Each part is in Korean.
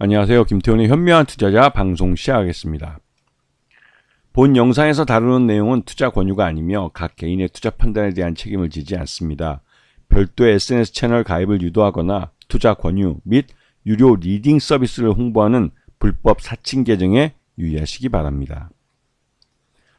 안녕하세요. 김태훈의 현명한 투자자 방송 시작하겠습니다. 본 영상에서 다루는 내용은 투자 권유가 아니며 각 개인의 투자 판단에 대한 책임을 지지 않습니다. 별도의 SNS 채널 가입을 유도하거나 투자 권유 및 유료 리딩 서비스를 홍보하는 불법 사칭 계정에 유의하시기 바랍니다.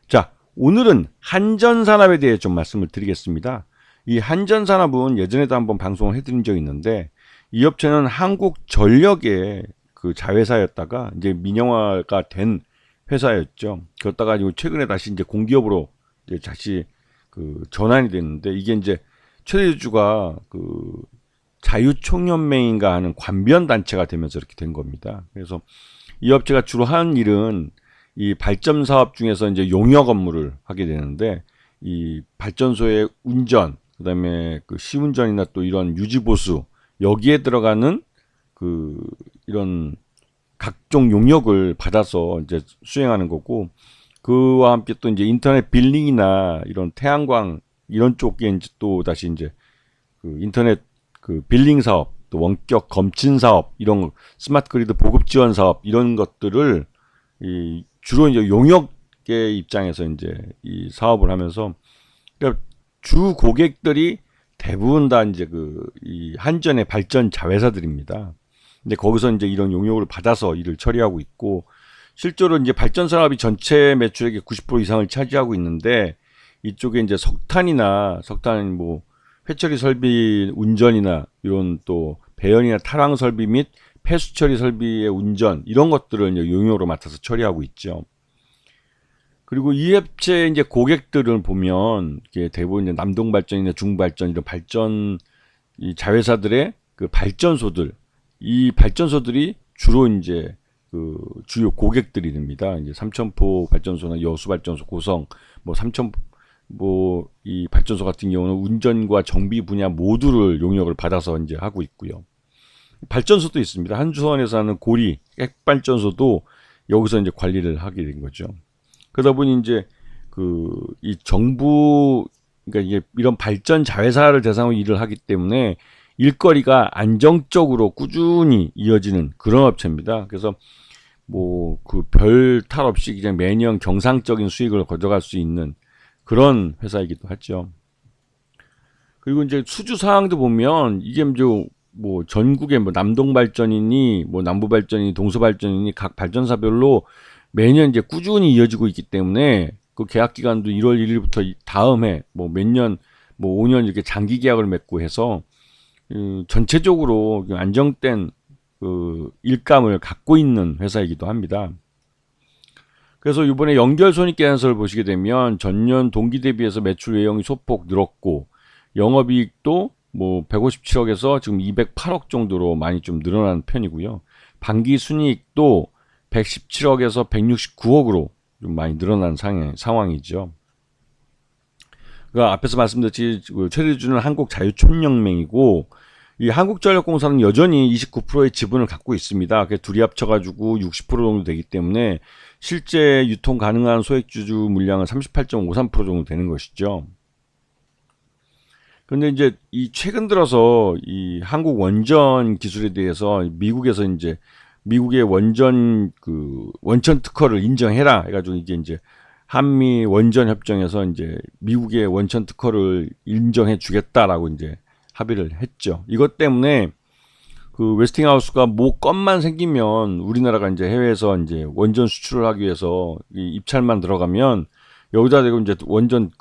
자, 오늘은 한전산업에 대해 좀 말씀을 드리겠습니다. 이 한전산업은 예전에도 한번 방송을 해드린 적이 있는데, 이 업체는 한국전력의 그 자회사였다가 이제 민영화가 된 회사였죠. 그러다가 최근에 다시 이제 공기업으로 이제 다시 그 전환이 됐는데, 이게 이제 최대주주가 그 자유총연맹인가 하는 관변 단체가 되면서 이렇게 된 겁니다. 그래서 이 업체가 주로 하는 일은 이 발전 사업 중에서 이제 용역 업무를 하게 되는데, 이 발전소의 운전, 그다음에 그 시운전이나 또 이런 유지 보수, 여기에 들어가는 그 이런 각종 용역을 받아서 이제 수행하는 거고, 그와 함께 또 이제 인터넷 빌링이나 이런 태양광 이런 쪽에 이제 또 다시 이제 그 인터넷 그 빌링 사업, 또 원격 검침 사업, 이런 스마트 그리드 보급 지원 사업, 이런 것들을 이 주로 이제 용역의 입장에서 이제 이 사업을 하면서, 그러니까 주 고객들이 대부분 다 이제 이 한전의 발전 자회사들입니다. 근데 거기서 이제 이런 용역을 받아서 일을 처리하고 있고, 실제로 이제 발전 산업이 전체 매출액의 90% 이상을 차지하고 있는데, 이쪽에 이제 석탄 뭐 회처리 설비 운전이나 이런 또 배연이나 탈황 설비 및 폐수 처리 설비의 운전, 이런 것들을 이제 용역으로 맡아서 처리하고 있죠. 그리고 이 업체의 이제 고객들을 보면 이게 대부분 이제 남동발전이나 중발전 이런 발전 이 자회사들의 그 발전소들, 이 발전소들이 주로 이제 그 주요 고객들이 됩니다. 이제 삼천포 발전소나 여수 발전소, 고성, 뭐 이 발전소 같은 경우는 운전과 정비 분야 모두를 용역을 받아서 이제 하고 있고요. 발전소도 있습니다. 한주선에서 하는 고리 핵발전소도 여기서 이제 관리를 하게 된 거죠. 그러다 보니 이제 이 정부, 그러니까 이게 이런 발전 자회사를 대상으로 일을 하기 때문에 일거리가 안정적으로 꾸준히 이어지는 그런 업체입니다. 그래서 뭐 그 별 탈 없이 그냥 매년 경상적인 수익을 거둬갈 수 있는 그런 회사이기도 하죠. 그리고 이제 수주 사항도 보면 이게 뭐 전국에 뭐 남동발전이니 뭐 남부발전이니 동서발전이니 각 발전사별로 매년 이제 꾸준히 이어지고 있기 때문에 그 계약 기간도 1월 1일부터 다음 해 뭐 몇 년, 뭐 5년 이렇게 장기 계약을 맺고 해서 전체적으로 안정된 그 일감을 갖고 있는 회사이기도 합니다. 그래서 이번에 연결 손익계산서를 보시게 되면 전년 동기 대비해서 매출 외형이 소폭 늘었고, 영업이익도 뭐 157억에서 지금 208억 정도로 많이 좀 늘어난 편이고요. 반기 순이익도 117억에서 169억으로 좀 많이 늘어난 상황이죠. 그 앞에서 말씀드렸듯이 최대주주는 한국자유총연맹이고, 이 한국전력공사는 여전히 29%의 지분을 갖고 있습니다. 그게 둘이 합쳐가지고 60% 정도 되기 때문에 실제 유통 가능한 소액주주 물량은 38.53% 정도 되는 것이죠. 그런데 이제 이 최근 들어서 이 한국 원전 기술에 대해서 미국에서 이제 미국의 원전 원천 특허를 인정해라 해가지고, 이게 이제 한미 원전 협정에서 이제 미국의 원천 특허를 인정해 주겠다라고 이제 합의를 했죠. 이것 때문에 그 웨스팅하우스가 뭐 건만 생기면 우리나라가 이제 해외에서 이제 원전 수출을 하기 위해서 이 입찰만 들어가면 여기다 대고 이제 원전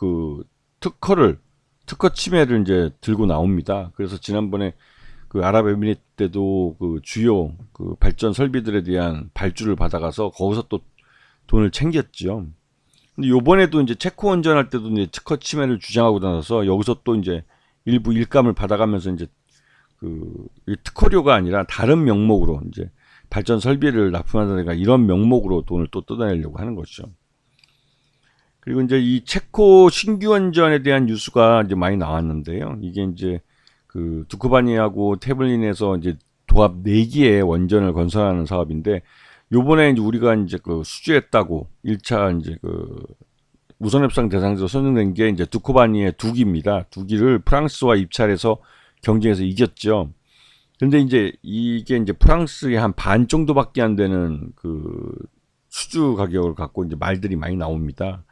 특허 침해를 이제 들고 나옵니다. 그래서 지난번에 그 아랍에미리트 때도 그 주요 그 발전 설비들에 대한 발주를 받아가서 거기서 또 돈을 챙겼죠. 근데 요번에도 이제 체코 원전할 때도 이제 특허 침해를 주장하고 나서 여기서 또 이제 일부 일감을 받아가면서 이제 특허료가 아니라 다른 명목으로 이제 발전 설비를 납품한다든가 이런 명목으로 돈을 또 뜯어내려고 하는 거죠. 그리고 이제 이 체코 신규 원전에 대한 뉴스가 이제 많이 나왔는데요. 이게 이제 그 두코바니하고 태블린에서 이제 도합 4기의 원전을 건설하는 사업인데, 요번에 이제 우리가 이제 수주했다고 1차 이제 우선협상 대상자로 선정된 게 이제 두코바니의 2기입니다. 2기를 프랑스와 입찰해서 경쟁에서 이겼죠. 근데 이제 이게 이제 프랑스의 한 반 정도밖에 안 되는 그 수주 가격을 갖고 이제 말들이 많이 나옵니다.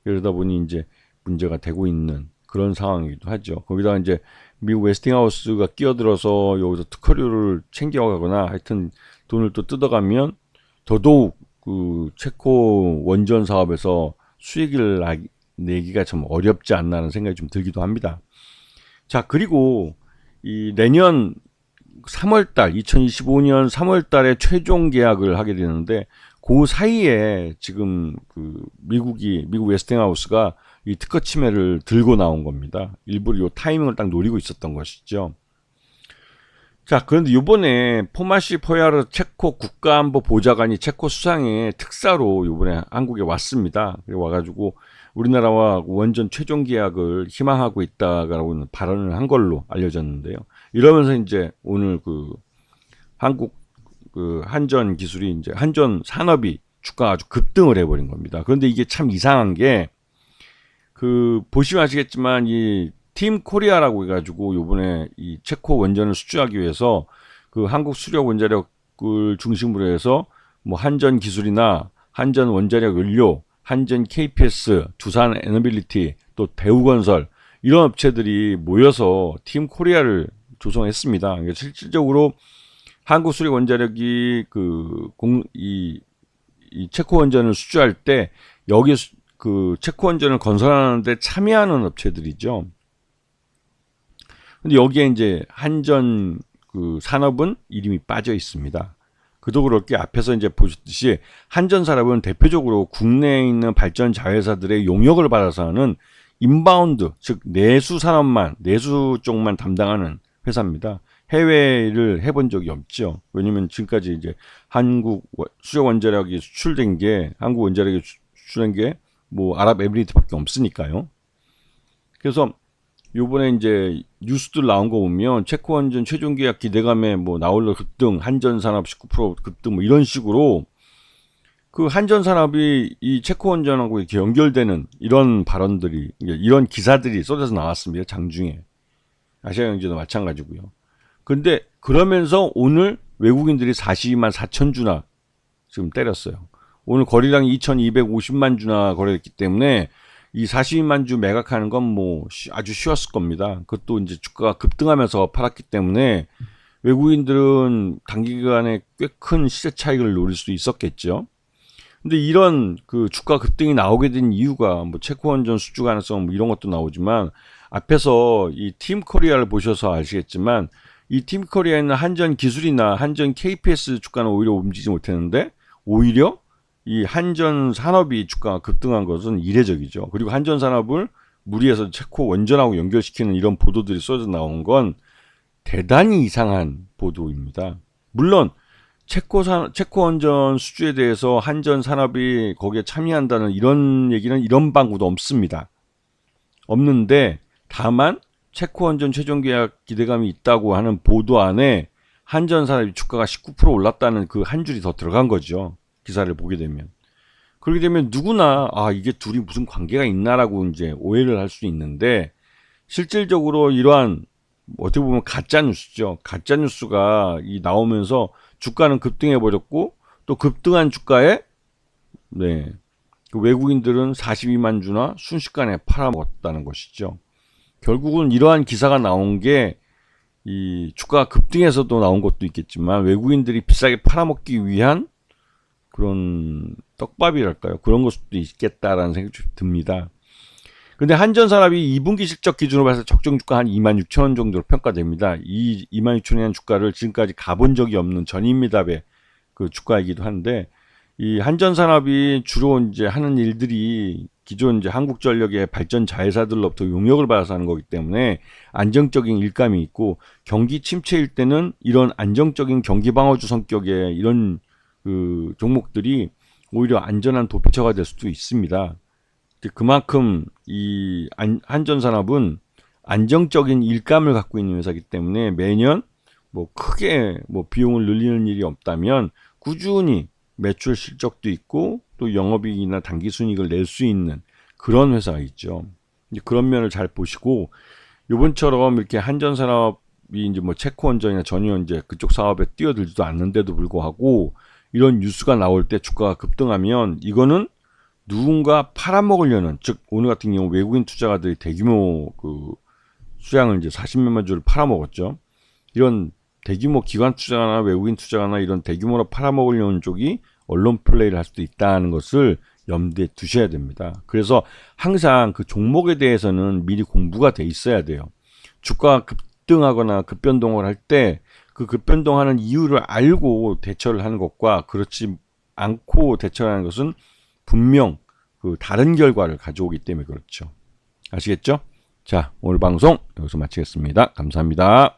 그러다 보니 이제 문제가 되고 있는 그런 상황이기도 하죠. 거기다가 이제 미국 웨스팅하우스가 끼어들어서 여기서 특허료를 챙겨가거나 하여튼 돈을 또 뜯어가면 더더욱 그 체코 원전 사업에서 수익을 내기가 좀 어렵지 않나 하는 생각이 좀 들기도 합니다. 자, 그리고 이 내년 3월달, 2025년 3월달에 최종 계약을 하게 되는데 그 사이에 지금 그 미국 웨스팅하우스가 이 특허 침해를 들고 나온 겁니다. 일부러 이 타이밍을 딱 노리고 있었던 것이죠. 자, 그런데 이번에 포마시 포야르 체코 국가안보 보좌관이 체코 수상의 특사로 이번에 한국에 왔습니다. 와가지고 우리나라와 원전 최종 계약을 희망하고 있다라고 발언을 한 걸로 알려졌는데요. 이러면서 이제 오늘 그 한국 그 한전 기술이 이제 한전 산업이 주가가 아주 급등을 해버린 겁니다. 그런데 이게 참 이상한 게 그 보시면 아시겠지만 이 팀 코리아라고 해가지고 요번에 이 체코 원전을 수주하기 위해서 그 한국 수력 원자력을 중심으로 해서 뭐 한전 기술이나 한전 원자력 연료, 한전 KPS, 두산 에너빌리티, 또 대우건설 이런 업체들이 모여서 팀 코리아를 조성했습니다. 그러니까 실질적으로 한국 수력 원자력이 이 체코 원전을 수주할 때 여기 그 체코 원전을 건설하는데 참여하는 업체들이죠. 근데 여기에 이제 한전 그 산업은 이름이 빠져 있습니다. 그도 그렇게 앞에서 이제 보셨듯이 한전 산업은 대표적으로 국내에 있는 발전 자회사들의 용역을 받아서 하는 인바운드, 즉 내수 산업만, 내수 쪽만 담당하는 회사입니다. 해외를 해본 적이 없죠. 왜냐면 지금까지 이제 한국 수력 원자력이 수출된 게, 한국 원자력이 수출된 게 뭐 아랍에미리트밖에 없으니까요. 그래서 요번에 이제 뉴스들 나온 거 보면 체코 원전 최종 계약 기대감에 뭐 나홀로 급등, 한전 산업 19% 급등 뭐 이런 식으로 그 한전 산업이 이 체코 원전하고 이렇게 연결되는 이런 발언들이, 이런 기사들이 쏟아져 나왔습니다. 장중에. 아시아경제도 마찬가지고요. 근데 그러면서 오늘 외국인들이 42만 4천 주나 지금 때렸어요. 오늘 거래량이 2250만 주나 거래됐기 때문에 이 42만 주 매각하는 건 뭐 아주 쉬웠을 겁니다. 그것도 이제 주가가 급등하면서 팔았기 때문에 외국인들은 단기간에 꽤 큰 시세 차익을 노릴 수 있었겠죠. 근데 이런 그 주가 급등이 나오게 된 이유가 뭐 체코 원전 수주 가능성 뭐 이런 것도 나오지만 앞에서 이 팀 코리아를 보셔서 아시겠지만 이 팀 코리아에 있는 한전 기술이나 한전 KPS 주가는 오히려 움직이지 못했는데 오히려 이 한전 산업이 주가가 급등한 것은 이례적이죠. 그리고 한전 산업을 무리해서 체코 원전하고 연결시키는 이런 보도들이 쏟아져 나온 건 대단히 이상한 보도입니다. 물론 체코 원전 수주에 대해서 한전 산업이 거기에 참여한다는 이런 얘기는 이런 방구도 없습니다. 없는데 다만 체코 원전 최종 계약 기대감이 있다고 하는 보도 안에 한전 산업이 주가가 19% 올랐다는 그 한 줄이 더 들어간 거죠. 기사를 보게 되면. 그렇게 되면 누구나 이게 둘이 무슨 관계가 있나라고 이제 오해를 할 수 있는데 실질적으로 이러한 어떻게 보면 가짜 뉴스죠. 가짜 뉴스가 나오면서 주가는 급등해 버렸고 또 급등한 주가에 그 외국인들은 42만 주나 순식간에 팔아먹었다는 것이죠. 결국은 이러한 기사가 나온 게 이 주가가 급등해서도 나온 것도 있겠지만 외국인들이 비싸게 팔아먹기 위한 그런 떡밥이랄까요? 그런 것도 있겠다라는 생각이 좀 듭니다. 근데 한전산업이 2분기 실적 기준으로 봐서 적정 주가 한 26,000원 정도로 평가됩니다. 이 26,000원이라는 주가를 지금까지 가본 적이 없는 전인미답의 그 주가이기도 한데 이 한전산업이 주로 이제 하는 일들이 기존 이제 한국전력의 발전 자회사들로부터 용역을 받아서 하는 거기 때문에 안정적인 일감이 있고 경기 침체일 때는 이런 안정적인 경기 방어주 성격의 이런 그 종목들이 오히려 안전한 도피처가 될 수도 있습니다. 그만큼 이 한전산업은 안정적인 일감을 갖고 있는 회사이기 때문에 매년 뭐 크게 뭐 비용을 늘리는 일이 없다면 꾸준히 매출 실적도 있고 또 영업이익이나 당기순이익을 낼 수 있는 그런 회사가 있죠. 그런 면을 잘 보시고 이번처럼 이렇게 한전산업이 이제 뭐 채권전이나 전혀 이제 그쪽 사업에 뛰어들지도 않는데도 불구하고 이런 뉴스가 나올 때 주가가 급등하면 이거는 누군가 팔아먹으려는, 즉 오늘 같은 경우 외국인 투자가들이 대규모 그 수량을 이제 40몇만 주를 팔아먹었죠. 이런 대규모 기관 투자가나 외국인 투자가나 이런 대규모로 팔아먹으려는 쪽이 언론 플레이를 할 수도 있다는 것을 염두에 두셔야 됩니다. 그래서 항상 그 종목에 대해서는 미리 공부가 돼 있어야 돼요. 주가가 급등하거나 급변동을 할 때 그 급변동하는 이유를 알고 대처를 하는 것과 그렇지 않고 대처를 하는 것은 분명 그 다른 결과를 가져오기 때문에 그렇죠. 아시겠죠? 자, 오늘 방송 여기서 마치겠습니다. 감사합니다.